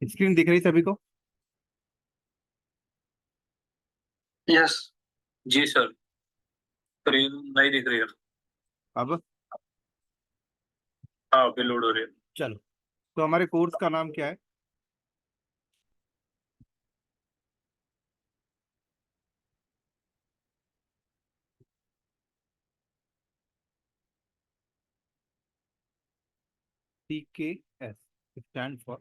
Screen दिख रही सभी को? यस जी सर। स्क्रीन नहीं दिख रही है। अब हाँ अभी लोड हो रही है। चलो, तो हमारे कोर्स का नाम क्या है? CKS stand for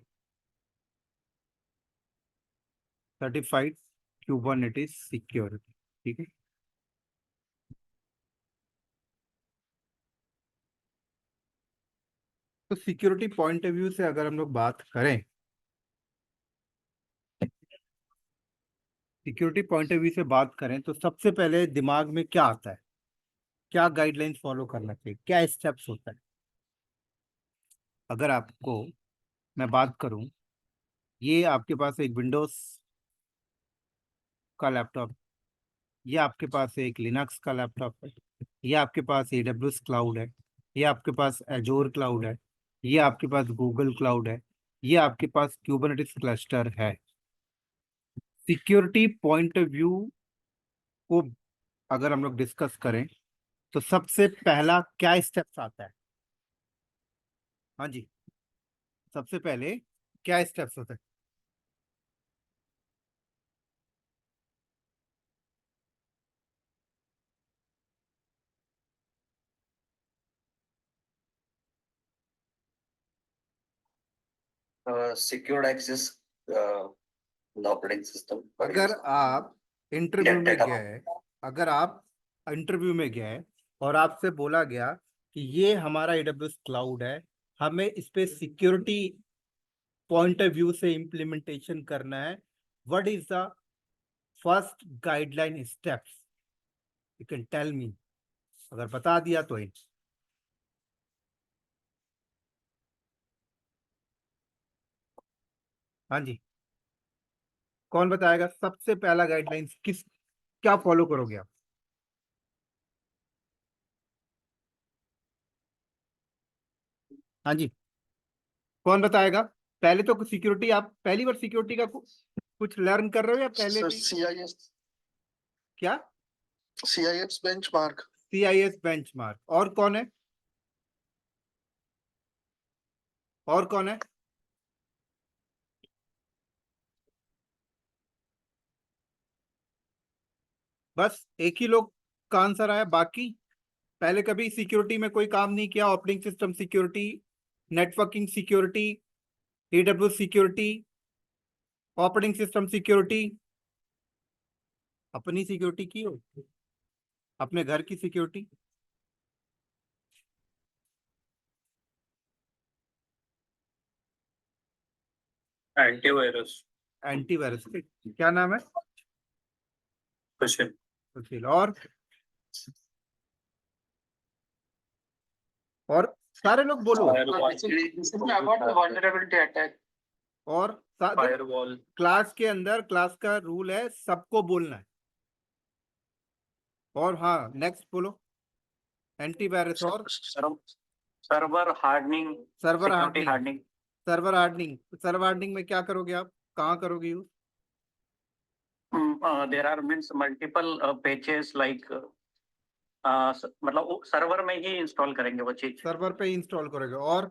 certified Kubernetes security. ठीक है। तो सिक्योरिटी पॉइंट ऑफ व्यू से अगर हम लोग बात करें, सिक्योरिटी पॉइंट ऑफ व्यू से बात करें तो सबसे पहले दिमाग में क्या आता है? क्या गाइडलाइंस फॉलो करना चाहिए, क्या स्टेप्स होता है? अगर आपको मैं बात करूं, ये आपके पास एक विंडोज का लैपटॉप, ये आपके पास एक लिनक्स का लैपटॉप है, ये आपके पास AWS क्लाउड है, ये आपके पास एजोर क्लाउड है, ये आपके पास गूगल क्लाउड है, ये आपके पास क्यूबरनेटिस क्लस्टर है। सिक्योरिटी पॉइंट ऑफ व्यू को अगर हम लोग डिस्कस करें तो सबसे पहला क्या स्टेप्स आता है? हाँ जी, सबसे पहले क्या स्टेप्स होते हैं? Secured access operating system. अगर आप इंटरव्यू में गए अगर आप इंटरव्यू में गए और आपसे बोला गया कि ये हमारा AWS क्लाउड है, हमें इस पे सिक्योरिटी पॉइंट ऑफ व्यू से इम्प्लीमेंटेशन करना है, what is the first guideline steps? You can tell me. अगर बता दिया तो ही। हाँ जी, कौन बताएगा सबसे पहला गाइडलाइन किस, क्या फॉलो करोगे आप? हाँ जी, कौन बताएगा? पहले तो सिक्योरिटी, आप पहली बार सिक्योरिटी का कुछ लर्न कर रहे हो या पहले भी? CIS क्या? CIS benchmark. CIS benchmark. और कौन है? और कौन है? बस एक ही लोग का आंसर आया, बाकी पहले कभी सिक्योरिटी में कोई काम नहीं किया? Operating system security, networking security, AWS security, operating system security, अपनी सिक्योरिटी की हो, अपने घर की सिक्योरिटी? एंटीवायरस। एंटीवायरस क्या नाम है? क्वेश्चन। सुशील। और सारे लोग बोलो। Vulnerability attack. और फायरवॉल। क्लास के अंदर क्लास का रूल है, सबको बोलना है। और हाँ, नेक्स्ट बोलो। एंटीवायरस और server hardening. Server security hardening. Hardening. Server hardening, server hardening में क्या करोगे आप, कहाँ करोगे use? There are means multiple pages like मतलब सर्वर में ही इंस्टॉल करेंगे वो चीज। सर्वर पे इंस्टॉल करोगे। और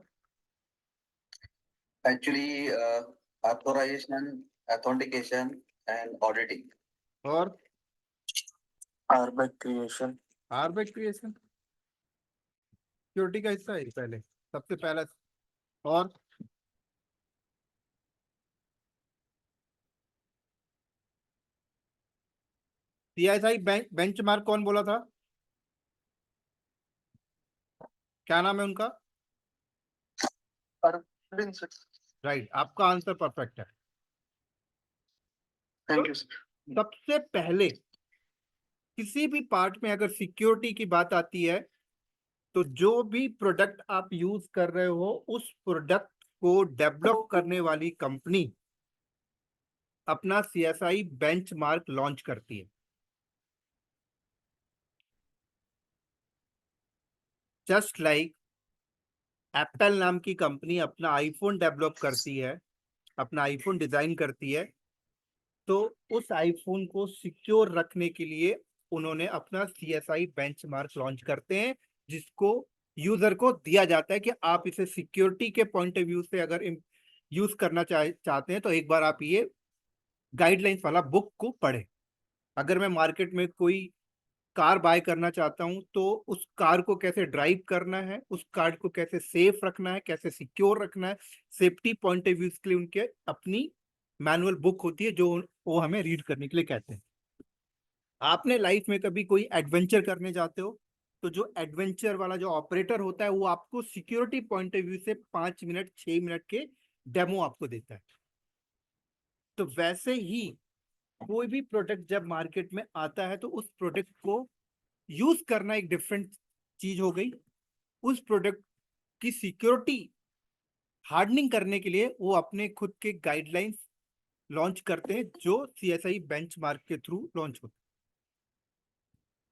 actually authorization, authentication and auditing. और RBAC creation. RBAC creation security का हिस्सा है पहले, सबसे पहला। और CSI बेंचमार्क कौन बोला था? क्या नाम है उनका? राइट, आपका आंसर परफेक्ट है। Thank you. सबसे पहले किसी भी पार्ट में अगर सिक्योरिटी की बात आती है तो जो भी प्रोडक्ट आप यूज कर रहे हो, उस प्रोडक्ट को डेवलप करने वाली कंपनी अपना CSI बेंचमार्क लॉन्च करती है। जस्ट लाइक एप्पल नाम की कंपनी अपना आईफोन डेवलप करती है, अपना आईफोन डिजाइन करती है, तो उस आईफोन को सिक्योर रखने के लिए उन्होंने अपना CSI बेंचमार्क लॉन्च करते हैं, जिसको यूजर को दिया जाता है कि आप इसे सिक्योरिटी के पॉइंट ऑफ व्यू से अगर यूज करना चाहते हैं तो एक बार आप ये गाइडलाइंस वाला बुक को पढ़े। अगर मैं मार्केट में कोई कार बाय करना चाहता हूं तो उस कार को कैसे ड्राइव करना है, उस कार को कैसे सेफ रखना है, कैसे सिक्योर रखना है, सेफ्टी पॉइंट ऑफ व्यू के लिए उनके अपनी मैनुअल बुक होती है जो वो हमें रीड करने के लिए कहते हैं। आपने लाइफ में कभी कोई एडवेंचर करने जाते हो तो जो एडवेंचर वाला जो ऑपरेटर होता है वो आपको सिक्योरिटी पॉइंट ऑफ व्यू से 5 मिनट 6 मिनट के डेमो आपको देता है। तो वैसे ही कोई भी प्रोडक्ट जब मार्केट में आता है तो उस प्रोडक्ट को यूज करना एक डिफरेंट चीज हो गई। उस प्रोडक्ट की सिक्योरिटी हार्डनिंग करने के लिए वो अपने खुद के गाइडलाइंस लॉन्च करते हैं जो CSI बेंचमार्क के थ्रू लॉन्च होते हैं।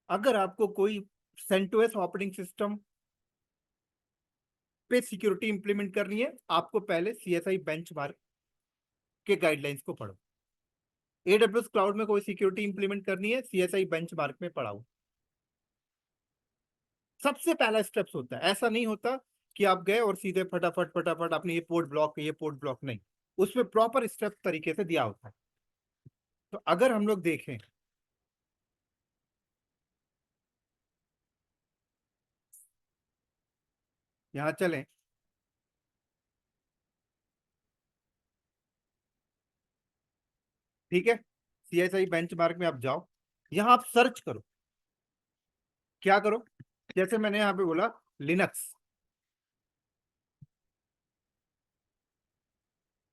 अगर आपको कोई CentOS ऑपरेटिंग सिस्टम पे सिक्योरिटी इंप्लीमेंट करनी है, आपको पहले CSI बेंचमार्क के गाइडलाइंस को पढ़ो। AWS क्लाउड में कोई सिक्योरिटी इंप्लीमेंट करनी है, CSI बेंचमार्क में पढ़ाओ। सबसे पहला स्टेप्स होता है, ऐसा नहीं होता कि आप गए और सीधे फटाफट फटाफट आपने ये पोर्ट ब्लॉक ये पोर्ट ब्लॉक, नहीं, उसमें प्रॉपर स्टेप तरीके से दिया होता है। तो अगर हम लोग देखें, यहां चलें, ठीक है, CSI बेंचमार्क में आप जाओ, यहां आप सर्च करो। क्या करो? जैसे मैंने यहां पे बोला लिनक्स,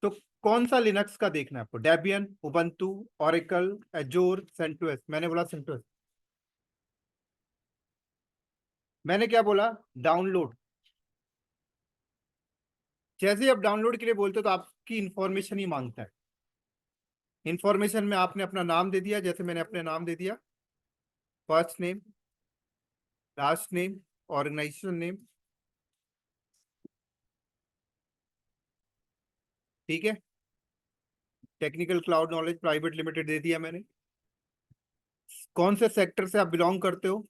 तो कौन सा लिनक्स का देखना है आपको? Debian, Ubuntu, Oracle, Azure, CentOS. मैंने बोला सेंटोस। मैंने क्या बोला? डाउनलोड। जैसे ही आप डाउनलोड के लिए बोलते हो तो आपकी इंफॉर्मेशन ही मांगता है। इंफॉर्मेशन में आपने अपना नाम दे दिया, जैसे मैंने अपने नाम दे दिया, first name, last name, organisation name, ठीक है, technical cloud knowledge private limited दे दिया मैंने। कौन से सेक्टर से आप बिलोंग करते हो,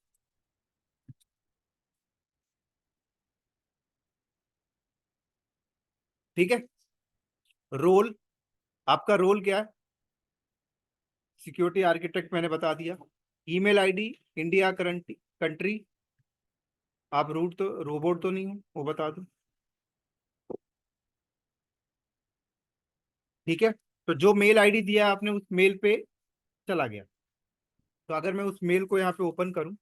ठीक है, रोल, आपका रोल क्या है? सिक्योरिटी आर्किटेक्ट मैंने बता दिया। Email ID, India current country, आप रूट तो रोबोट तो नहीं हो, वो बता दो, ठीक है। तो जो मेल आईडी दिया है आपने उस मेल पे चला गया। तो अगर मैं उस मेल को यहाँ पे ओपन करूं,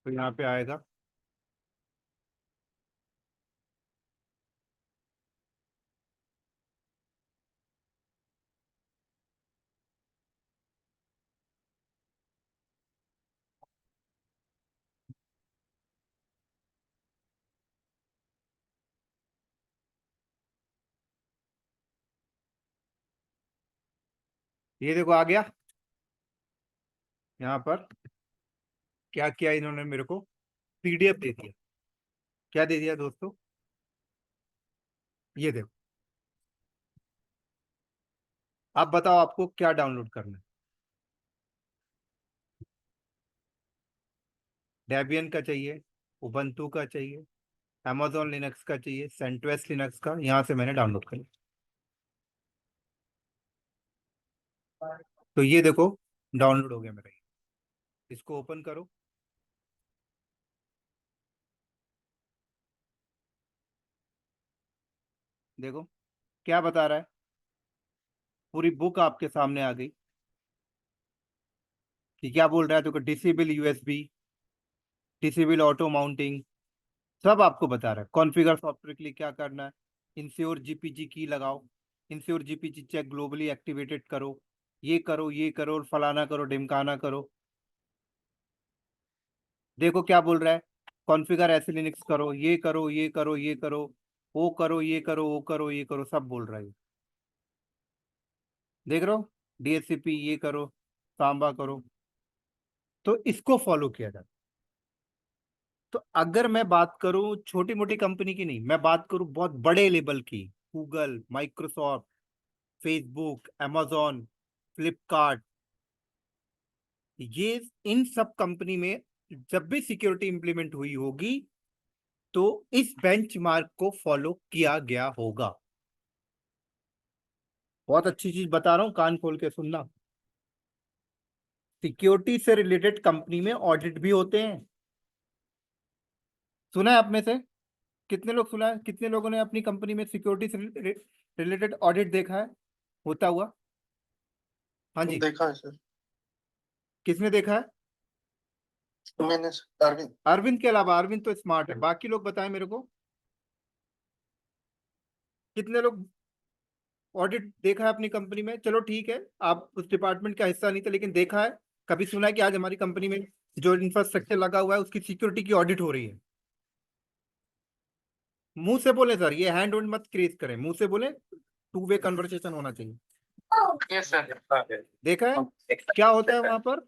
तो यहाँ पे आएगा, ये देखो आ गया। यहाँ पर क्या किया इन्होंने, मेरे को PDF दे दिया। क्या दे दिया दोस्तों? ये देखो। आप बताओ आपको क्या डाउनलोड करना है? डेबियन का चाहिए, उबंटू का चाहिए, amazon लिनक्स का चाहिए, सेंटोस लिनक्स का, यहाँ से मैंने डाउनलोड कर लिया। तो ये देखो डाउनलोड हो गया मेरा ये। इसको ओपन करो, देखो क्या बता रहा है, पूरी बुक आपके सामने आ गई कि क्या बोल रहा है। देखो disable USB, disable auto mounting, सब आपको बता रहा है। कॉन्फ़िगर सॉफ्टवेयर के लिए क्या करना है, इंश्योर GPG की लगाओ, ensure GPG check globally activated करो, ये करो ये करो, फलाना करो ढिमकाना करो। देखो क्या बोल रहा है, कॉन्फ़िगर ऐसे लिनक्स करो, ये करो ये करो ये करो, वो करो ये करो वो करो ये करो, सब बोल रहा है। देख रहे हो, DSCP ये करो, सांबा करो, तो इसको फॉलो किया जाता है। तो अगर मैं बात करूं छोटी मोटी कंपनी की नहीं, मैं बात करूं बहुत बड़े लेवल की, Google, Microsoft, Facebook, amazon, Flipkart, ये इन सब कंपनी में जब भी सिक्योरिटी इंप्लीमेंट हुई होगी तो इस बेंचमार्क को फॉलो किया गया होगा। बहुत अच्छी चीज बता रहा हूं, कान खोल के सुनना। सिक्योरिटी से रिलेटेड कंपनी में ऑडिट भी होते हैं। सुना है आप में से कितने लोग, सुना है कितने लोगों ने अपनी कंपनी में सिक्योरिटी से रिलेटेड ऑडिट देखा है होता हुआ? हाँ जी, देखा है सर। किसने देखा है? मैंने अरविंद। अरविंद के अलावा, अरविंद तो स्मार्ट है, बाकी लोग बताएं मेरे को, कितने लोग ऑडिट देखा है अपनी कंपनी में? चलो ठीक है, आप उस डिपार्टमेंट का हिस्सा नहीं थे, लेकिन देखा है, कभी सुना है कि आज हमारी कंपनी में जो इंफ्रास्ट्रक्चर लगा हुआ है उसकी सिक्योरिटी की ऑडिट हो रही है? मुंह से बोले सर, ये हैंड ऑन मत क्रिएट करें, मुंह से बोले, टू वे कन्वर्सेशन होना चाहिए। Yes sir. देखा है क्या होता है वहां पर?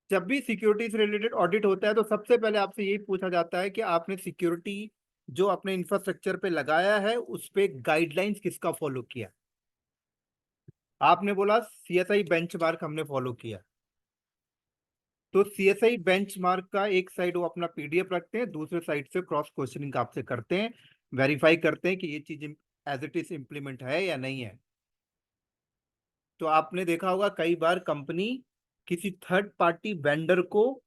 जब भी सिक्योरिटी से रिलेटेड ऑडिट होता है तो सबसे पहले आपसे यही पूछा जाता है कि आपने सिक्योरिटी जो अपने इंफ्रास्ट्रक्चर पे लगाया है उस पे गाइडलाइंस किसका फॉलो किया? आपने बोला CSI बेंचमार्क हमने फॉलो किया, तो CSI बेंचमार्क का एक साइड वो अपना PDF रखते हैं, दूसरे साइड से क्रॉस क्वेश्चनिंग आपसे करते हैं, वेरीफाई करते हैं कि ये चीज एज इट इज इम्प्लीमेंट है या नहीं है। तो आपने देखा होगा कई बार कंपनी किसी थर्ड पार्टी वेंडर को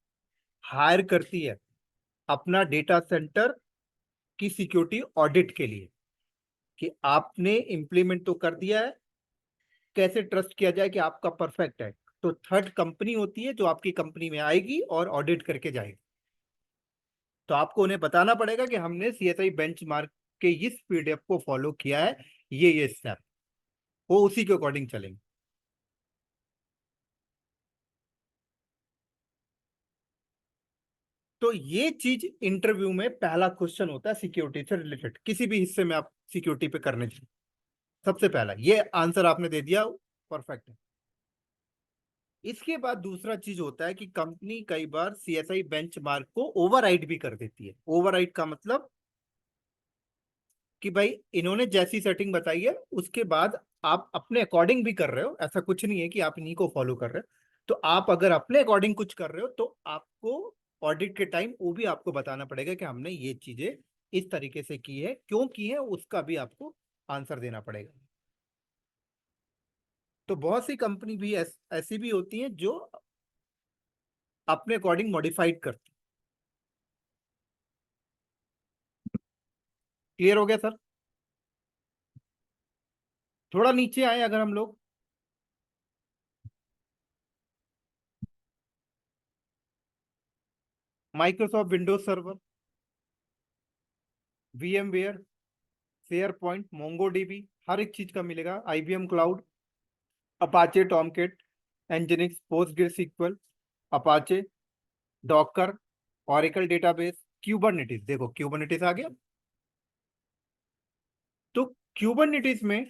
हायर करती है अपना डेटा सेंटर की सिक्योरिटी ऑडिट के लिए, कि आपने इंप्लीमेंट तो कर दिया है, कैसे ट्रस्ट किया जाए कि आपका परफेक्ट है। तो थर्ड कंपनी होती है जो आपकी कंपनी में आएगी और ऑडिट करके जाएगी। तो आपको उन्हें बताना पड़ेगा कि हमने CSI बेंचमार्क के इस PDF को फॉलो किया है, ये स्टेप, वो उसी के अकॉर्डिंग चलेंगे। तो ये चीज इंटरव्यू में पहला क्वेश्चन होता है सिक्योरिटी से रिलेटेड, किसी भी हिस्से में आप सिक्योरिटी पे करने चाहिए, सबसे पहला ये आंसर आपने दे दिया, परफेक्ट है। इसके बाद दूसरा चीज होता है कि कंपनी कई बार CSI बेंचमार्क को ओवरराइड भी कर देती है। ओवरराइड का मतलब कि भाई इन्होंने जैसी सेटिंग बताई है उसके बाद आप अपने अकॉर्डिंग भी कर रहे हो, ऐसा कुछ नहीं है कि आप इन्हीं को फॉलो कर रहे हो। तो आप अगर अपने अकॉर्डिंग कुछ कर रहे हो तो आपको ऑडिट के टाइम वो भी आपको बताना पड़ेगा कि हमने ये चीजें इस तरीके से की है, क्यों की है, उसका भी आपको आंसर देना पड़ेगा। तो बहुत सी कंपनी भी ऐसी भी होती हैं जो अपने अकॉर्डिंग मॉडिफाइड करती। क्लियर हो गया सर? थोड़ा नीचे आए अगर हम लोग, Microsoft Windows server, VMware, SharePoint, MongoDB, हर एक चीज का मिलेगा, IBM cloud, Apache Tomcat, Nginx, PostgreSQL, Apache, Docker, Oracle database, Kubernetes, देखो क्यूबरनेटिस आ गया। तो क्यूबरनेटिस में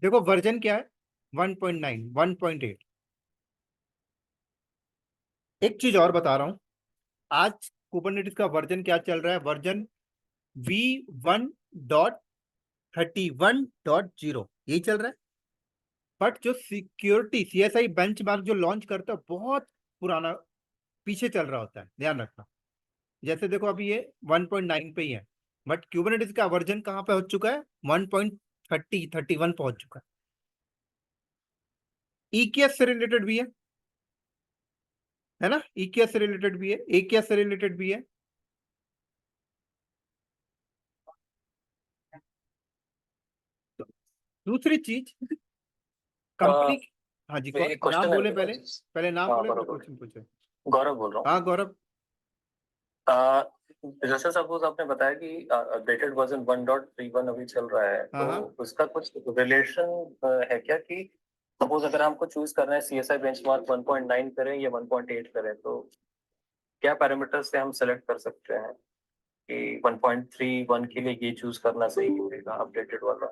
देखो वर्जन क्या है, 1.9, 1.8। एक चीज और बता रहा हूं, आज कुबरनेटिस का वर्जन क्या चल रहा है, वर्जन V1.31.0 यही चल रहा है। बट जो सिक्योरिटी CSI बेंचमार्क जो लॉन्च करता है बहुत पुराना पीछे चल रहा होता है, ध्यान रखना। जैसे देखो अभी ये 1.9 पे ही है, बट क्यूबरनेटिस का वर्जन कहाँ पे हो चुका है, 1.31 पहुंच चुका है। EKS से रिलेटेड भी है ना, EKS से रिलेटेड भी है, AKS से रिलेटेड भी है। तो दूसरी चीज कंपनी, हाँ जी, एक नाम क्वेश्चन है बोले मेरा। पहले, पहले नाम हाँ बोले फिर बरोबर, क्वेश्चन पूछे। गौरव बोल रहा हूँ। हाँ गौरव। जैसे सपोज आपने बताया कि अपडेटेड वर्जन 1.31 अभी चल रहा है, हाँ तो हाँ, उसका कुछ रिलेशन है क्या कि सपोज अगर हमको चूज करना है CSI बेंचमार्क 1.9 करें या 1.8 करें, तो क्या पैरामीटर्स से हम सेलेक्ट कर सकते हैं कि 1.31 के लिए ये चूज करना सही होगा अपडेटेड वाला?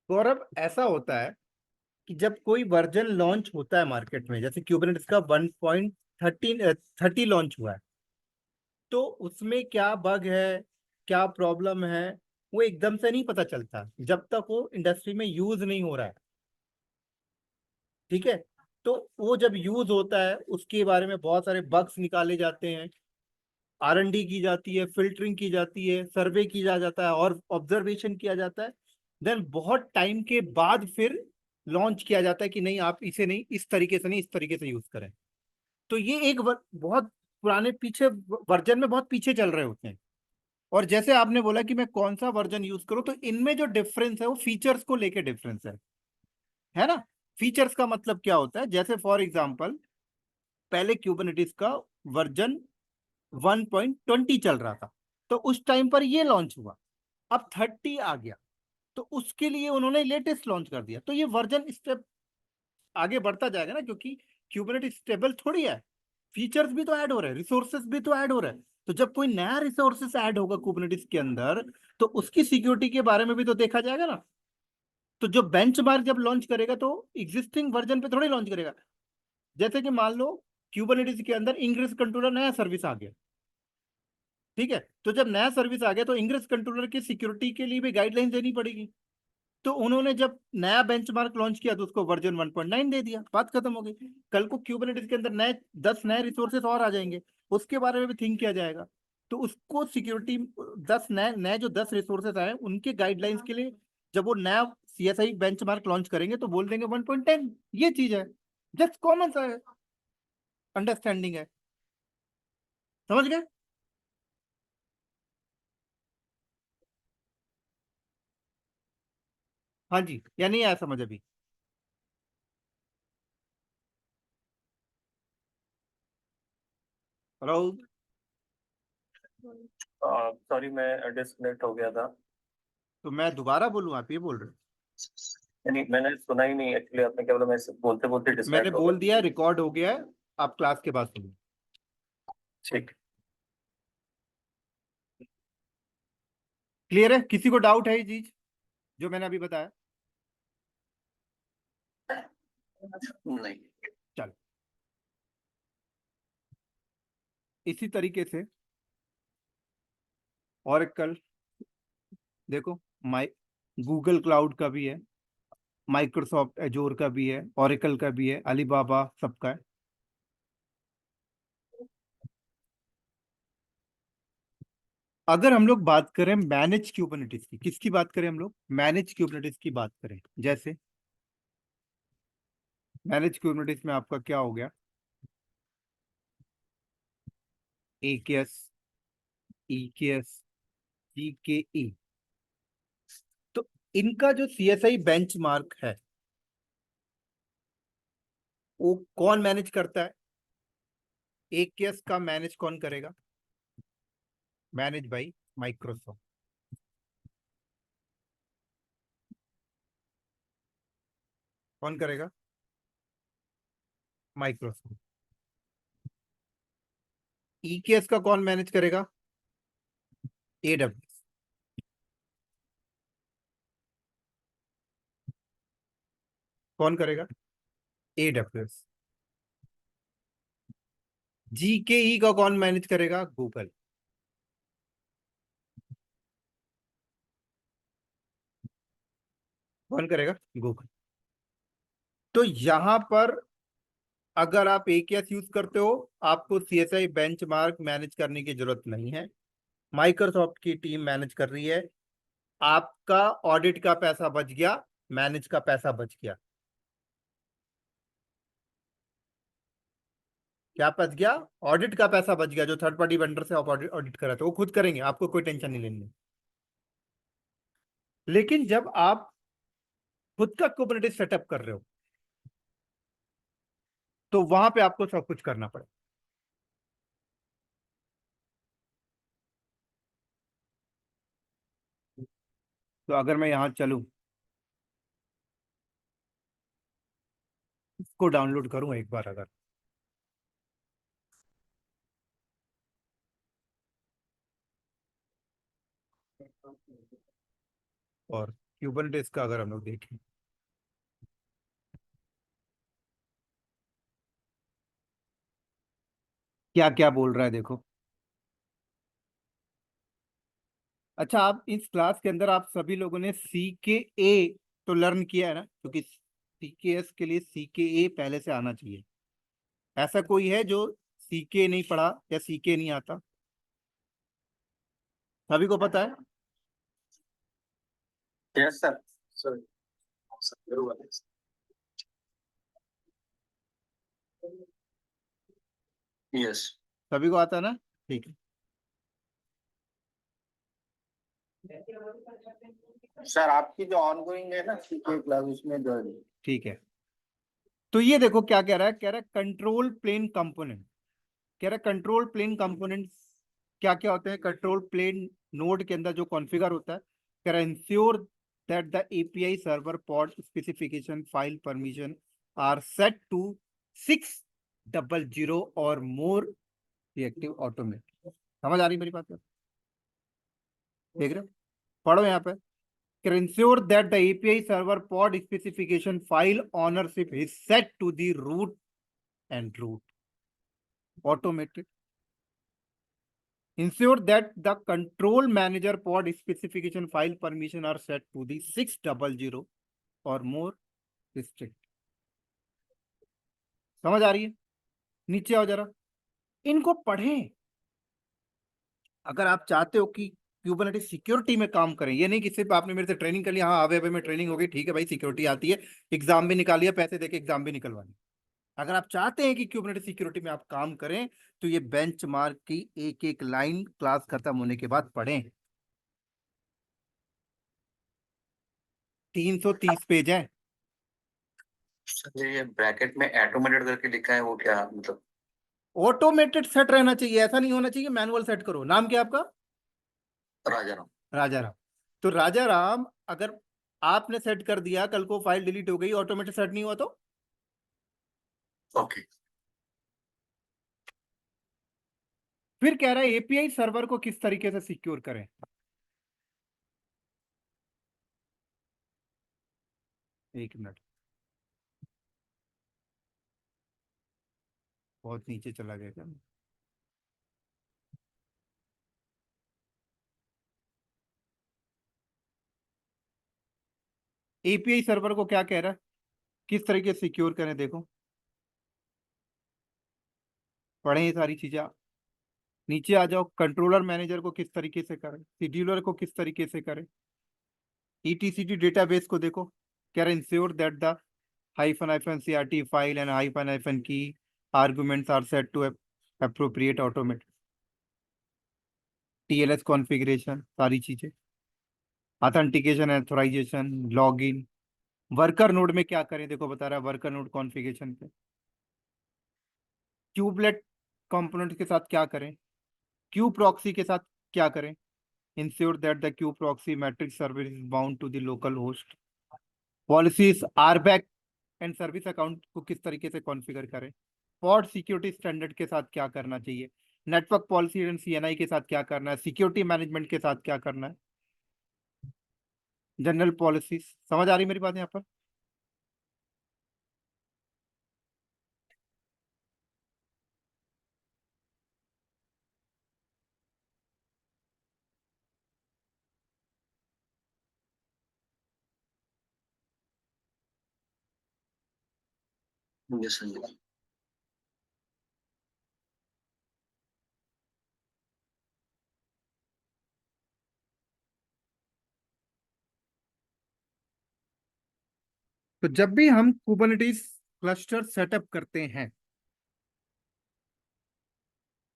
गौरव, ऐसा होता है कि जब कोई वर्जन लॉन्च होता है मार्केट में, जैसे क्यूबरनेटिस का 1.30 लॉन्च हुआ है, तो उसमें क्या बग है, क्या प्रॉब्लम है, वो एकदम से नहीं पता चलता जब तक वो इंडस्ट्री में यूज नहीं हो रहा है। ठीक है। तो वो जब यूज होता है उसके बारे में बहुत सारे बग्स निकाले जाते हैं, R&D की जाती है, फिल्टरिंग की जाती है, सर्वे किया जाता है और ऑब्जर्वेशन किया जाता है। देन बहुत टाइम के बाद फिर लॉन्च किया जाता है कि नहीं, आप इसे नहीं, इस तरीके से नहीं, इस तरीके से यूज करें। तो ये एक बहुत पुराने पीछे वर्जन में बहुत पीछे चल रहे होते हैं। और जैसे आपने बोला कि मैं कौन सा वर्जन यूज करूं, तो इनमें जो डिफरेंस है वो फीचर्स को लेके डिफरेंस है ना। फीचर्स का मतलब क्या होता है, जैसे फॉर एग्जांपल पहले क्यूबरनेटिस का वर्जन 1.20 चल रहा था, तो उस टाइम पर ये लॉन्च हुआ। अब 30 आ गया, तो उसके लिए उन्होंने लेटेस्ट लॉन्च कर दिया। तो ये वर्जन स्टेप आगे बढ़ता जाएगा ना, क्योंकि क्यूबरनेटिस स्टेबल थोड़ी है, फीचर्स भी तो ऐड हो रहे हैं, रिसोर्सेज भी तो ऐड हो रहे हैं। तो जब कोई नया रिसोर्सेज ऐड होगा कुबरनेटिस के अंदर, तो उसकी सिक्योरिटी के बारे में भी तो देखा जाएगा ना। तो जो बेंचमार्क जब लॉन्च करेगा तो एग्जिस्टिंग वर्जन पे थोड़ी लॉन्च करेगा। जैसे कि मान लो क्यूबरनेटिस के अंदर इंग्रेस कंट्रोलर नया सर्विस आ गया। ठीक है, तो जब नया सर्विस आ गया तो इंग्रेस कंट्रोलर की सिक्योरिटी के लिए भी गाइडलाइंस देनी पड़ेगी। तो उन्होंने जब नया बेंचमार्क लॉन्च किया तो उसको वर्जन 1.9 दे दिया, बात खत्म हो गई। कल को क्यूबरनेटिस के अंदर नए 10 नए रिसोर्सेस और आ जाएंगे, उसके बारे में भी थिंक किया जाएगा। तो उसको सिक्योरिटी 10 नए नए जो 10 रिसोर्सेस आए उनके गाइडलाइंस के लिए जब वो नया CSI बेंचमार्क लॉन्च करेंगे तो बोल देंगे 1.10। ये चीज है, जस्ट कॉमन सा अंडरस्टैंडिंग है। समझ गए? हाँ जी, या नहीं आया समझ अभी? हेलो? सॉरी, मैं डिस्कनेक्ट हो गया था। तो मैं दोबारा बोलूँ, आप ये बोल रहे हो? नहीं, मैंने सुना ही नहीं एक्चुअली, आपने क्या बोला, मैं बोलते बोलते मैंने डिस्कनेक्ट हो बोल गया। दिया, रिकॉर्ड हो गया है, आप क्लास के बाद सुनिए। ठीक। क्लियर है? किसी को डाउट है ये चीज जो मैंने अभी बताया? नहीं। चल, इसी तरीके से ऑरेकल देखो, माई गूगल क्लाउड का भी है, माइक्रोसॉफ्ट एजोर का भी है, ऑरेकल का भी है, अलीबाबा सबका है। अगर हम लोग बात करें मैनेज क्यूबरनेटिस की, किसकी बात करें हम लोग? मैनेज क्यूबरनेटिस की बात करें, जैसे मैनेज क्यूबरनेटिस में आपका क्या हो गया? AKS, EKS, GKE। तो इनका जो CSI बेंचमार्क है वो कौन मैनेज करता है? AKS का मैनेज कौन करेगा? Manage by Microsoft. कौन करेगा? माइक्रोसॉफ्ट। EKS का कौन मैनेज करेगा? AWS। कौन करेगा? AWS। GKE का कौन मैनेज करेगा? गूगल। कौन करेगा? गूगल। तो यहां पर अगर आप AKS यूज करते हो, आपको CSI बेंचमार्क मैनेज करने की जरूरत नहीं है, माइक्रोसॉफ्ट की टीम मैनेज कर रही है। आपका ऑडिट का पैसा बच गया, मैनेज का पैसा बच गया। क्या बच गया? ऑडिट का पैसा बच गया। जो थर्ड पार्टी वेंडर से आप ऑडिट ऑडिट करा, तो वो खुद करेंगे, आपको कोई टेंशन नहीं लेनी है। लेकिन जब आप खुद का कुबरनेटिस सेटअप कर रहे हो तो वहां पे आपको सब कुछ करना पड़ेगा। तो अगर मैं यहाँ चलूँ, इसको डाउनलोड करूँ एक बार अगर, और क्यूबरनेटिस का अगर हम लोग देखें, क्या क्या बोल रहा है देखो। अच्छा, आप इस क्लास के अंदर आप सभी लोगों ने सी के ए तो लर्न किया है ना, क्योंकि सी के एस के लिए सी के ए पहले से आना चाहिए। ऐसा कोई है जो सी के नहीं पढ़ा या सी के नहीं आता? सभी को पता है? Yes sir. सर जरूर। यस सभी को आता है ना? ठीक है। सर, आपकी जो ऑनगोइंग है ना सीके क्लास, उसमें ज्वाइन। ठीक है, तो ये देखो क्या कह रहा है, कह रहा है कंट्रोल प्लेन कंपोनेंट। कह रहा है कंट्रोल प्लेन कंपोनेंट्स क्या क्या होते हैं। कंट्रोल प्लेन नोड के अंदर जो कॉन्फ़िगर होता है, कह रहा है ensure that the API server pod specification file permission are set to 600 और मोर रिएक्टिव ऑटोमेट। समझ आ रही मेरी बात? देख रहे हो? पढ़ो यहाँ पे, ensure that the API server pod specification file ownership is set to the root and root automated. Ensure that the control manager pod specification file permission are set to the 600 or more restrict. समझ आ रही है? नीचे आओ जरा, इनको पढ़ें। अगर आप चाहते हो कि क्यूबरनेटिस सिक्योरिटी में काम करें, ये नहीं कि सिर्फ आपने मेरे से ट्रेनिंग कर लिया, हाँ आवे में ट्रेनिंग हो गई, ठीक है भाई सिक्योरिटी आती है, एग्जाम भी निकालिए, पैसे देके एग्जाम भी निकलवा लिया। अगर आप चाहते हैं कि क्यूबरनेटिस सिक्योरिटी में आप काम करें, तो ये बेंचमार्क की एक एक लाइन क्लास खत्म होने के बाद पढ़ें। 330 पेज है। सर, ये ब्रैकेट में ऑटोमेटेड करके लिखा है, वो क्या मतलब? ऑटोमेटेड सेट रहना चाहिए, ऐसा नहीं होना चाहिए मैनुअल सेट करो। नाम क्या आपका? राजा राम। राजा राम। तो राजा राम अगर आपने सेट कर दिया, कल को फाइल डिलीट हो गई, ऑटोमेटेड सेट नहीं हुआ तो? ओके। फिर कह रहा है एपीआई सर्वर को किस तरीके से सिक्योर करें। एक मिनट, बहुत नीचे चला गया क्या? एपीआई सर्वर को क्या कह रहा है, किस तरीके से सिक्योर करें, देखो पढ़ें ये सारी चीजें। नीचे आ जाओ, कंट्रोलर मैनेजर को किस तरीके से करें, शेड्यूलर को किस तरीके से करें, ईटीसीटी डेटाबेस को देखो, कह रहे ensure that the -CRT file and -key arguments are set to appropriate automate, TLS configuration सारी चीजें, authentication authorization login. Worker node में क्या करें, देखो बता रहा है वर्कर नोड कॉन्फ़िगरेशन पे। क्यूबलेट कंपोनेंट के साथ क्या करें, क्यू प्रॉक्सी के साथ क्या करें, ensure that the queue proxy matrix service is bound to the local host, policies RBAC and service account को किस तरीके से कॉन्फ़िगर करें, पॉड सिक्योरिटी स्टैंडर्ड के साथ क्या करना चाहिए, नेटवर्क पॉलिसी एंड सीएनआई के साथ क्या करना है, सिक्योरिटी मैनेजमेंट के साथ क्या करना है, जनरल पॉलिसीज। समझ आ रही मेरी बात यहाँ पर? Yes sir. तो जब भी हम कुबरनेटिस क्लस्टर सेटअप करते हैं,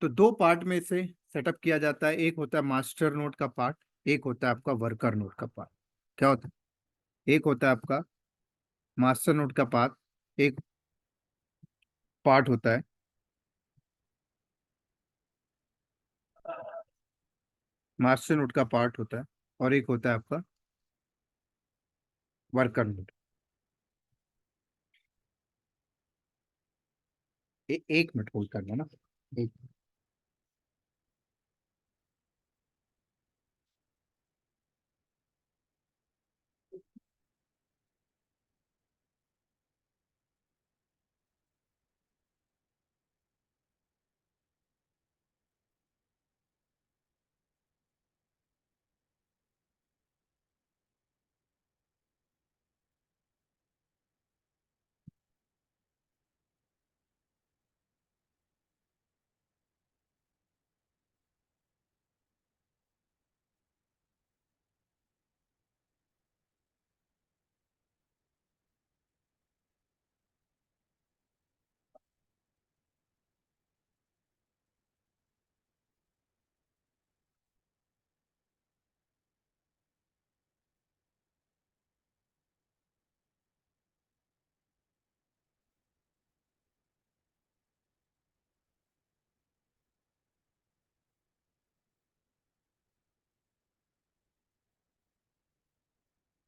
तो दो पार्ट में से सेटअप किया जाता है। एक होता है मास्टर नोड का पार्ट, एक होता है आपका वर्कर नोड का पार्ट। क्या होता है? एक होता है आपका मास्टर नोड का पार्ट, एक पार्ट होता है मास्टर नोड का पार्ट होता है, और एक होता है आपका वर्कर नोड। एक मिनट होल्ड करना ना, एक।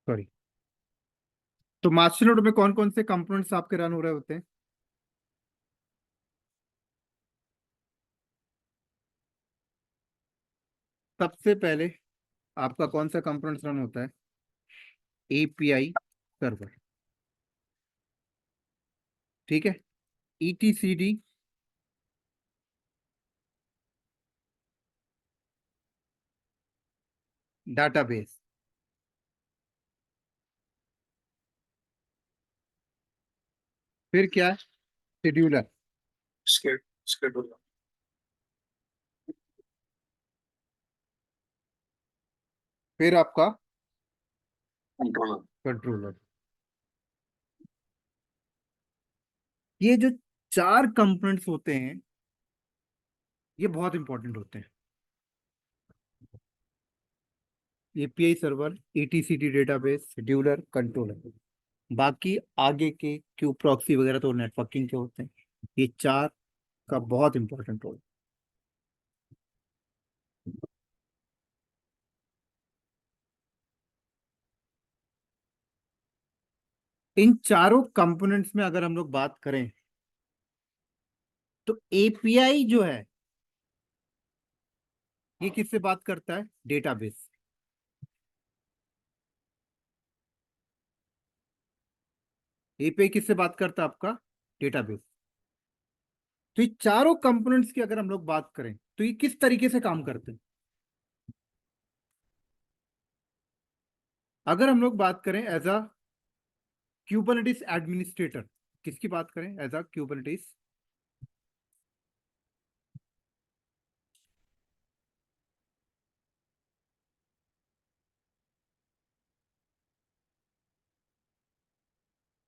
सॉरी। तो मास्टर नोड में कौन कौन से कंपोनेंट्स आपके रन हो रहे होते हैं? सबसे पहले आपका कौन सा कंपोनेंट्स रन होता है? API server. ठीक है। ईटीसीडी डाटाबेस। फिर क्या है? शेड्यूलर। स्केड्यूलर। फिर आपका कंट्रोलर। कंट्रोलर। ये जो चार कंपोनेंट्स होते हैं ये बहुत इंपॉर्टेंट होते हैं। API server, etcd database, scheduler, controller. बाकी आगे के क्यू प्रॉक्सी वगैरह तो नेटवर्किंग के होते हैं। ये चार का बहुत इंपॉर्टेंट रोल। इन चारों कंपोनेंट्स में अगर हम लोग बात करें तो एपीआई जो है ये किससे बात करता है? डेटाबेस। एपीआई किससे बात करता है? आपका डेटाबेस। तो ये चारों कंपोनेंट्स की अगर हम लोग बात करें तो ये किस तरीके से काम करते हैं? अगर हम लोग बात करें एज अ क्यूबरनेटिस एडमिनिस्ट्रेटर, किसकी बात करें एज अ क्यूबरनेटिस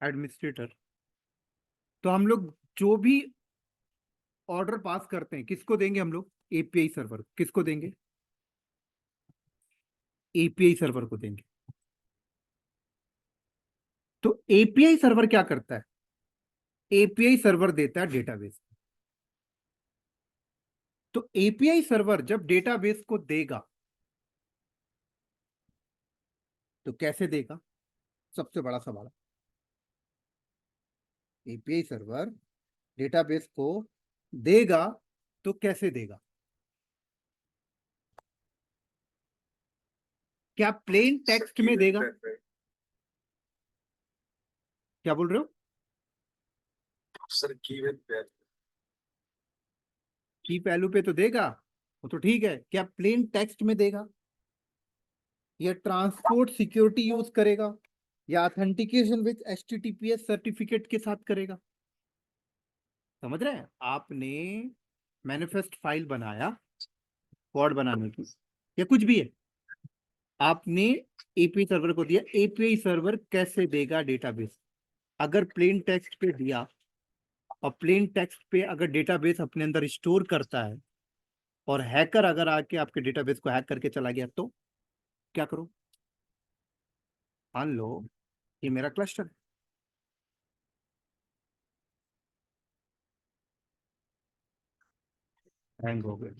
एडमिनिस्ट्रेटर, तो हम लोग जो भी ऑर्डर पास करते हैं किसको देंगे? हम लोग एपीआई सर्वर। किसको देंगे? एपीआई सर्वर को देंगे। तो एपीआई सर्वर क्या करता है? एपीआई सर्वर देता है डेटाबेस। तो एपीआई सर्वर जब डेटाबेस को देगा तो कैसे देगा? सबसे बड़ा सवाल। एपीआई सर्वर डेटाबेस को देगा तो कैसे देगा? क्या प्लेन टेक्स्ट में देगा? क्या बोल रहे हो? सर कीवर्ड पे। की वैल्यू पे तो देगा, वो तो ठीक है। क्या प्लेन टेक्स्ट में देगा, या ट्रांसपोर्ट सिक्योरिटी यूज करेगा, या ऑथेंटिकेशन विद एचटीटीपीएस सर्टिफिकेट के साथ करेगा? समझ रहे हैं? आपने मैनिफेस्ट फाइल बनाया कोड बनाने की या कुछ भी है, आपने एपीआई सर्वर को दिया, एपीआई सर्वर कैसे देगा डेटाबेस? अगर प्लेन टेक्स्ट पे दिया और प्लेन टेक्स्ट पे अगर डेटाबेस अपने अंदर स्टोर करता है और हैकर अगर आके आपके डेटाबेस को हैक करके चला गया तो क्या करो? मान लो ये मेरा क्लस्टर है, हैंग हो गया।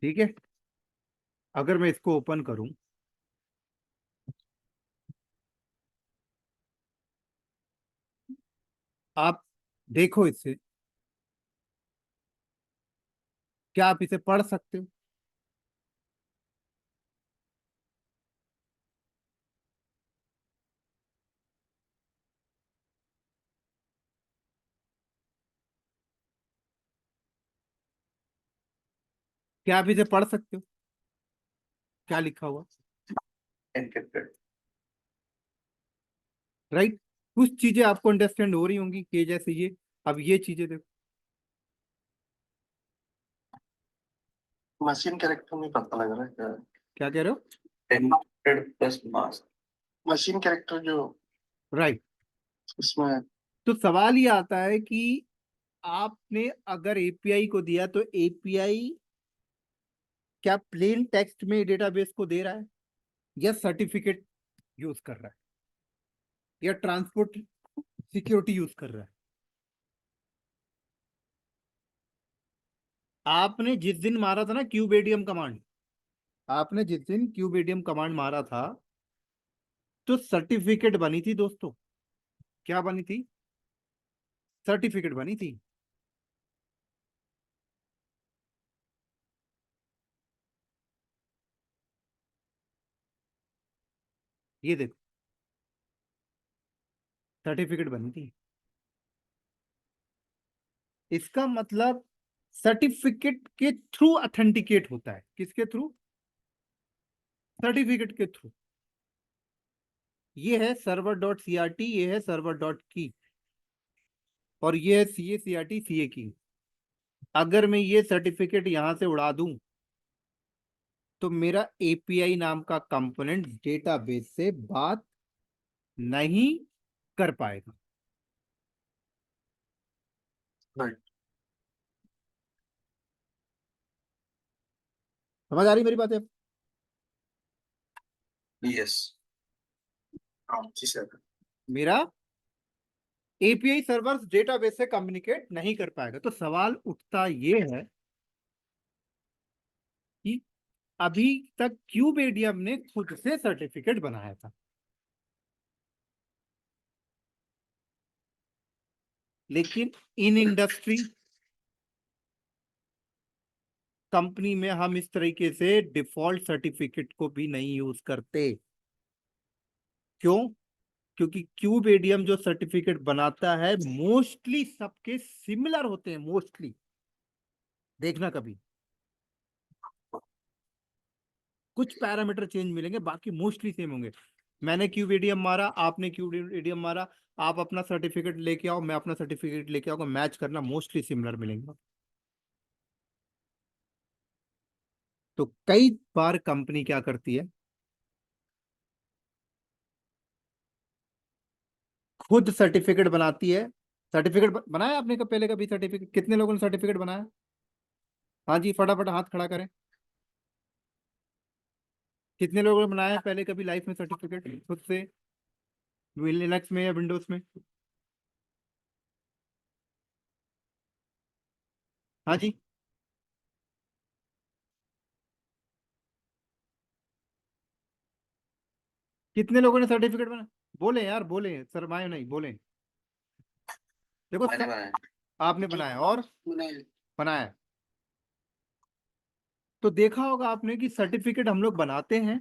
ठीक है। अगर मैं इसको ओपन करूं, आप देखो इससे, क्या आप इसे पढ़ सकते हो? क्या आप इसे पढ़ सकते हो क्या लिखा हुआ? एनक्रिप्टेड। राइट। कुछ चीजें आपको अंडरस्टैंड हो रही होंगी कि जैसे ये, अब ये चीजें देखो। मशीन कैरेक्टर में पता लग रहा है क्या? क्या कह रहे हो? Encrypted plus mask, machine character जो राइट। उसमें। तो सवाल ये आता है कि आपने अगर एपीआई को दिया तो एपीआई क्या प्लेन टेक्स्ट में डेटाबेस को दे रहा है, या सर्टिफिकेट यूज कर रहा है, या ट्रांसपोर्ट सिक्योरिटी यूज कर रहा है? आपने जिस दिन मारा था ना क्यूबेडियम कमांड, आपने जिस दिन क्यूबेडियम कमांड मारा था तो सर्टिफिकेट बनी थी दोस्तों। क्या बनी थी? सर्टिफिकेट बनी थी। ये देखो, सर्टिफिकेट बनी थी। इसका मतलब सर्टिफिकेट के थ्रू ऑथेंटिकेट होता है। किसके थ्रू? सर्टिफिकेट के थ्रू। ये है server dot C R T, ये है सर्वर डॉट की, और ये है सी ए सी आर टी सी ए की। अगर मैं ये सर्टिफिकेट यहां से उड़ा दूं तो मेरा एपीआई नाम का कंपोनेंट डेटाबेस से बात नहीं कर पाएगा। राइट। समझ आ रही मेरी बातें? यस। हाँ जी सर। मेरा एपीआई सर्वर डेटाबेस से कम्युनिकेट नहीं कर पाएगा। तो सवाल उठता ये है कि अभी तक क्यूबेडियम ने खुद से सर्टिफिकेट बनाया था, लेकिन इन इंडस्ट्री कंपनी में हम इस तरीके से डिफॉल्ट सर्टिफिकेट को भी नहीं यूज करते। क्यों? क्योंकि क्यूबेडियम जो सर्टिफिकेट बनाता है मोस्टली सबके सिमिलर होते हैं। मोस्टली, देखना कभी, कुछ पैरामीटर चेंज मिलेंगे, बाकी मोस्टली सेम होंगे। मैंने क्यूबेडियम मारा, आपने क्यूबेडियम मारा, आप अपना सर्टिफिकेट लेके आओ, मैं अपना सर्टिफिकेट लेके आओ, मैच करना, मोस्टली सिमिलर मिलेंगे। तो कई बार कंपनी क्या करती है, खुद सर्टिफिकेट बनाती है। सर्टिफिकेट बनाया आपने कब पहले? कभी सर्टिफिकेट? कितने लोगों ने सर्टिफिकेट बनाया? हाँ जी, फटाफट हाथ खड़ा करें। कितने लोगों ने बनाया पहले कभी लाइफ में सर्टिफिकेट खुद से, लिनक्स में या विंडोज में? हाँ जी। कितने लोगों ने सर्टिफिकेट बना? बोले यार, बोले, शर्माए नहीं, बोले। देखो मैंने बनाया। आपने बनाया और बनाया। तो देखा होगा आपने कि सर्टिफिकेट हम लोग बनाते हैं।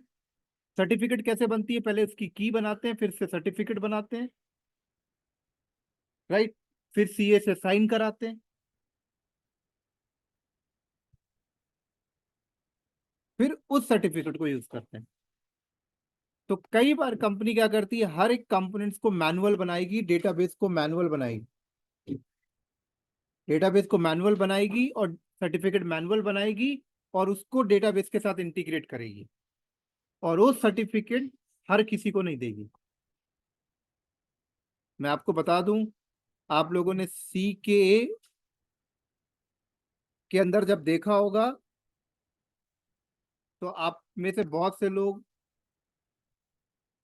सर्टिफिकेट कैसे बनती है? पहले उसकी की बनाते हैं, फिर से सर्टिफिकेट बनाते हैं, राइट। फिर सीए से साइन कराते हैं, फिर उस सर्टिफिकेट को यूज करते हैं। तो कई बार कंपनी क्या करती है, हर एक कंपोनेंट्स को मैनुअल बनाएगी, डेटाबेस को मैनुअल बनाएगी, डेटाबेस को मैनुअल बनाएगी और सर्टिफिकेट मैनुअल बनाएगी, और उसको डेटाबेस के साथ इंटीग्रेट करेगी, और वो सर्टिफिकेट हर किसी को नहीं देगी। मैं आपको बता दूं, आप लोगों ने सी के अंदर जब देखा होगा तो आप में से बहुत से लोग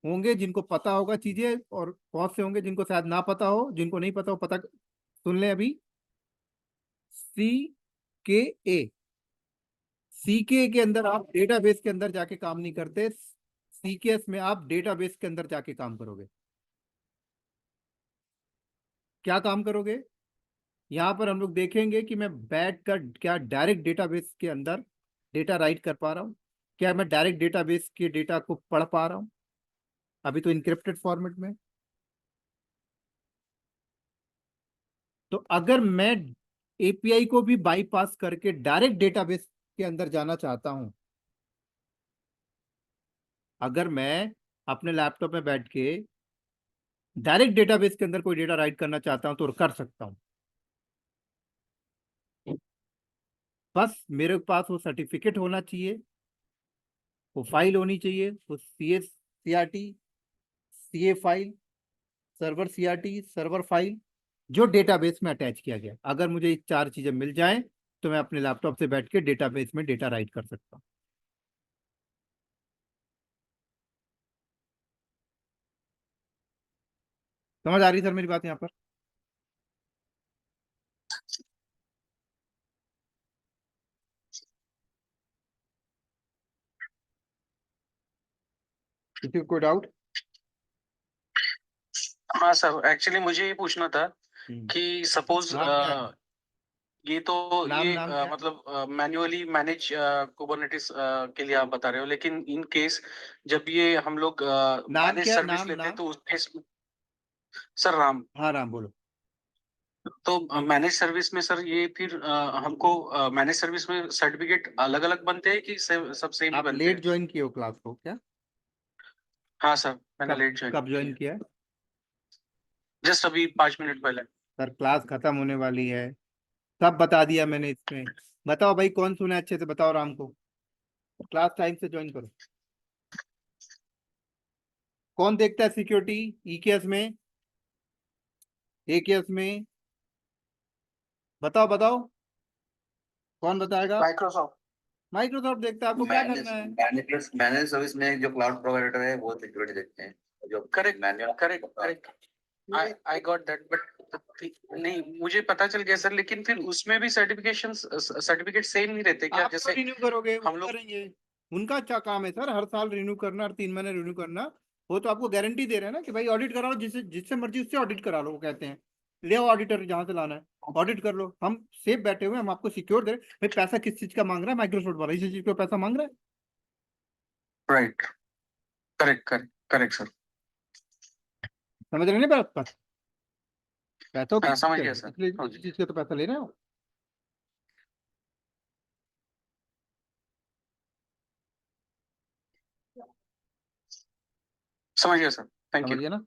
होंगे जिनको पता होगा चीजें, और बहुत से होंगे जिनको शायद ना पता हो। जिनको नहीं पता हो, पता सुन लें अभी। सी के ए, सी के अंदर आप डेटाबेस के अंदर जाके काम नहीं करते, सीकेएस में आप डेटाबेस के अंदर जाके काम करोगे। क्या काम करोगे? यहाँ पर हम लोग देखेंगे कि मैं बैठ कर क्या डायरेक्ट डेटाबेस के अंदर डेटा राइट कर पा रहा हूँ, क्या मैं डायरेक्ट डेटाबेस के डेटा को पढ़ पा रहा हूँ। अभी तो इनक्रिप्टेड फॉर्मेट में। तो अगर मैं एपीआई को भी बाईपास करके डायरेक्ट डेटाबेस के अंदर जाना चाहता हूं, अगर मैं अपने लैपटॉप में बैठ के डायरेक्ट डेटाबेस के अंदर कोई डेटा राइट करना चाहता हूं तो कर सकता हूं। बस मेरे पास वो सर्टिफिकेट होना चाहिए, वो फाइल होनी चाहिए, वो CSCRT CA file, server CRT server file, जो डेटाबेस में अटैच किया गया। अगर मुझे ये चार चीजें मिल जाएं तो मैं अपने लैपटॉप से बैठ के डेटाबेस में डेटा राइट कर सकता हूं। समझ आ रही सर मेरी बात यहाँ पर? किसी को कोई डाउट? हाँ सर, एक्चुअली मुझे ये पूछना था कि सपोज नाम क्या है? ये तो नाम ये नाम क्या है? मतलब मैन्युअली मैनेज कुबरनेटिस के लिए आप बता रहे हो, लेकिन इन केस जब ये हम लोग नाम मैनेज क्या है? सर्विस नाम लेते हैं नाम? तो उस केस सर राम, हाँ राम बोलो। तो मैनेज सर्विस में सर ये फिर हमको मैनेज सर्विस में सर्टिफिकेट अलग अलग बनते हैं कि सब सेम ही आप बनते लेट हैं? ज्वाइन किए हो क्लास को क्या? हाँ सर, मैंने कब लेट ज्वाइन कब ज्वाइन किया, किया है? जस्ट अभी 5 मिनट पहले। सर क्लास खत्म होने वाली है, सब बता दिया मैंने इसमें। बताओ भाई कौन सुना है अच्छे से, बताओ राम को। क्लास टाइम से ज्वाइन करो। कौन देखता है सिक्योरिटी EKS में, AKS में? बताओ बताओ, कौन बताएगा? माइक्रोसॉफ्ट। माइक्रोसॉफ्ट देखता है। आपको क्या करना है? मैनेज सर्विस में जो क्लाउड प्रोवाइडर है वो सिक्योरिटी देखते हैं, जो correct manual correct correct, I got that, but नहीं मुझे पता चल गया सर, लेकिन फिर उसमें भी सर्टिफिकेट सेम नहीं रहते क्या? आप क्यों जैसे रिन्यू करोगे? वो हम लोग, करेंगे। उनका अच्छा काम है सर, हर साल रिन्यू करना, हर 3 महीने रिन्यू करना। वो तो आपको गारंटी दे रहे हैं ना कि भाई ऑडिट करा लो, जिससे जिससे मर्जी उससे ऑडिट करा लो। वो कहते हैं ले आओ ऑडिटर, जहां से लाना है ऑडिट कर लो। हम सेफ बैठे हुए हैं, हम आपको सिक्योर दे रहे हैं। भाई पैसा किस चीज का मांग रहा है? माइक्रोसॉफ्ट वाला इसी चीज को पैसा मांग रहा है। Right, correct correct correct sir. समझ रहे हैं बात? पैसों की हाँ, चीज समझ है, गया सर, इसलिए समझ इसी चीज के तो पैसा ले रहे हो। समझ गया सर, थैंक समझ यू। गए ना?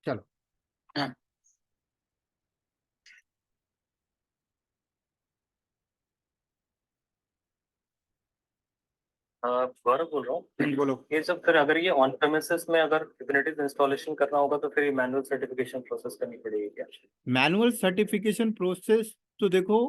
चलो। हाँ गौरव बोल रहा हूँ। बोलो। ये सब फिर अगर ये ऑन प्रेमिसेस में अगर कुबरनेटिस इंस्टॉलेशन करना होगा तो फिर मैनुअल सर्टिफिकेशन प्रोसेस करनी पड़ेगी क्या? मैनुअल सर्टिफिकेशन प्रोसेस तो देखो,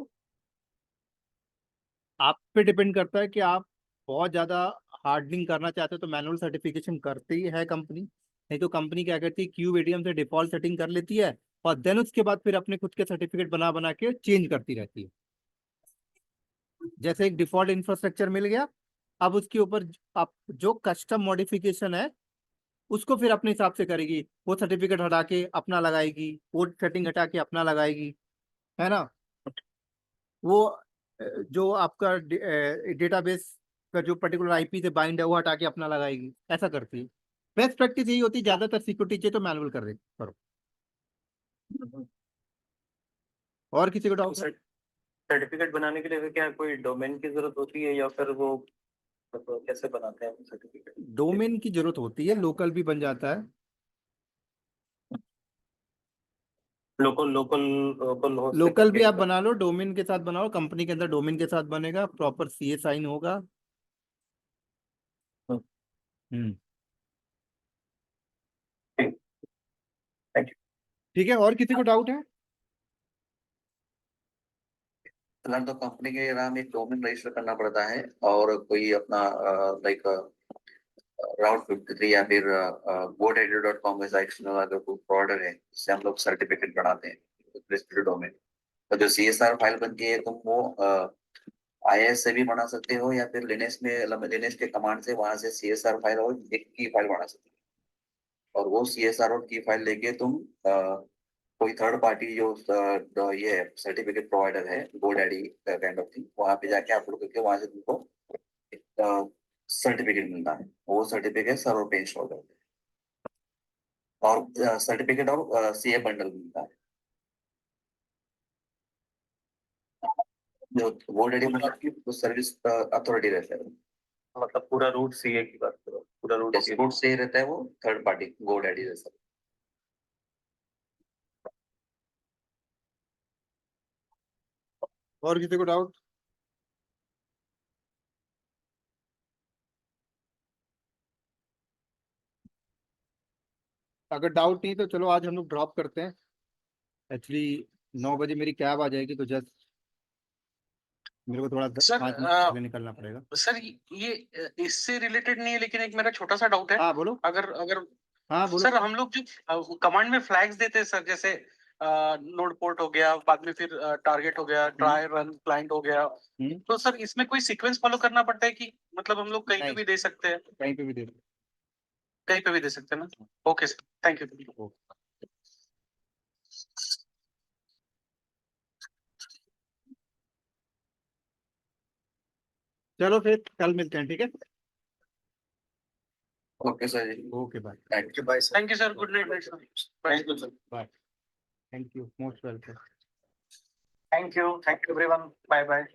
आप पे डिपेंड करता है कि आप बहुत ज्यादा हार्डनिंग करना चाहते हो तो मैनुअल सर्टिफिकेशन करती है कंपनी। नहीं तो कंपनी क्या करती है, QADM से डिफॉल्ट सेटिंग कर लेती है और देन उसके बाद फिर अपने खुद के सर्टिफिकेट बना बना के चेंज करती रहती है। जैसे एक डिफॉल्ट इंफ्रास्ट्रक्चर मिल गया, अब उसके ऊपर आप जो कस्टम मॉडिफिकेशन है उसको फिर अपने हिसाब से करेगी। वो सर्टिफिकेट हटा के अपना लगाएगी, वो सेटिंग हटा के अपना लगाएगी, है ना? वो जो आपका डेटाबेस का जो पर्टिकुलर IP से बाइंड है वो हटा के अपना लगाएगी, ऐसा करती है। बेस्ट प्रैक्टिस यही होती है, ज्यादातर सिक्योरिटी चाहिए तो मैनुअल कर दे करो। और किसी को डाउट है? सर्टिफिकेट बनाने के लिए फिर क्या कोई डोमेन की जरूरत होती है या फिर वो मतलब कैसे बनाते हैं सर्टिफिकेट? डोमेन की जरूरत होती है, लोकल भी बन जाता है। Local local local host local भी करके आप बना लो, डोमेन के साथ बनाओ, कंपनी के अंदर डोमेन के साथ बनेगा, प्रॉपर CA साइन होगा। हम्म। Thank you. ठीक है, और किसी को डाउट है? फिलहाल तो कंपनी के नाम एक डोमेन रजिस्टर करना पड़ता है, और कोई अपना लाइक राउट 53 या फिर GoDaddy.com ऐसा एक्सटर्नल अगर कोई प्रोवाइडर है जिससे हम लोग सर्टिफिकेट बनाते हैं रजिस्टर्ड डोमेन। तो जो CSR फाइल बनती है तुम वो IIS से भी बना सकते हो, या फिर लिनक्स के कमांड से वहां से CSR फाइल और एक की फाइल बना सकते हो। और वो CSR और की फाइल लेके तुम कोई थर्ड पार्टी जो ये सर्टिफिकेट प्रोवाइडर है GoDaddy काइंड ऑफ थिंग, वहां पे जाके अपलोड करके वहां से तुमको सर्टिफिकेट मिलता है। वो सर्टिफिकेट सर्वर पे इंस्टॉल करते हैं, और सर्टिफिकेट और CA बंडल मिलता है। जो गोल्ड आईडी मतलब की सर्विस अथॉरिटी रहता है, मतलब पूरा रूट सीए की बात करो, पूरा रूट सीए। डैशबोर्ड से ही रहता है, वो थर्ड पार्टी गोल्ड आईडी जैसा। और किसी को डाउट? अगर डाउट नहीं तो चलो आज हम लोग ड्रॉप करते हैं। एक्चुअली 9 बजे मेरी कैब आ जाएगी, तो जस्ट मेरे को थोड़ा सर 5 मिनट पहले निकलना पड़ेगा। सर ये इससे रिलेटेड नहीं है, लेकिन एक मेरा छोटा सा डाउट है। हाँ बोलो। अगर अगर हाँ बोलो। सर हम लोग जो कमांड में फ्लैग्स देते हैं सर, जैसे नोड पोर्ट हो गया, बाद में फिर टारगेट हो गया, ट्राई रन क्लाइंट हो गया, हम्म, तो सर इसमें कोई सीक्वेंस फॉलो करना पड़ता है कि मतलब हम लोग कहीं पे नहीं, भी दे सकते हैं? कहीं पे भी दे दो। कहीं पे भी दे सकते हैं ना? Okay sir, thank you. चलो फिर कल मिलते हैं, ठीक है? Okay sir ji, okay bye. Thank you, bye sir. Thank you sir, good night sir. Thank you sir. Bye. Thank you, most welcome. Thank you everyone, bye bye.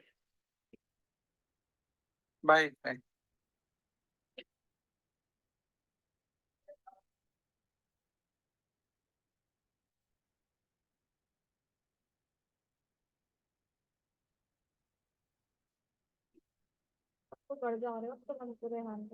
Bye bye. तो बढ़ जा रहे हो तो हम पूरे हैंड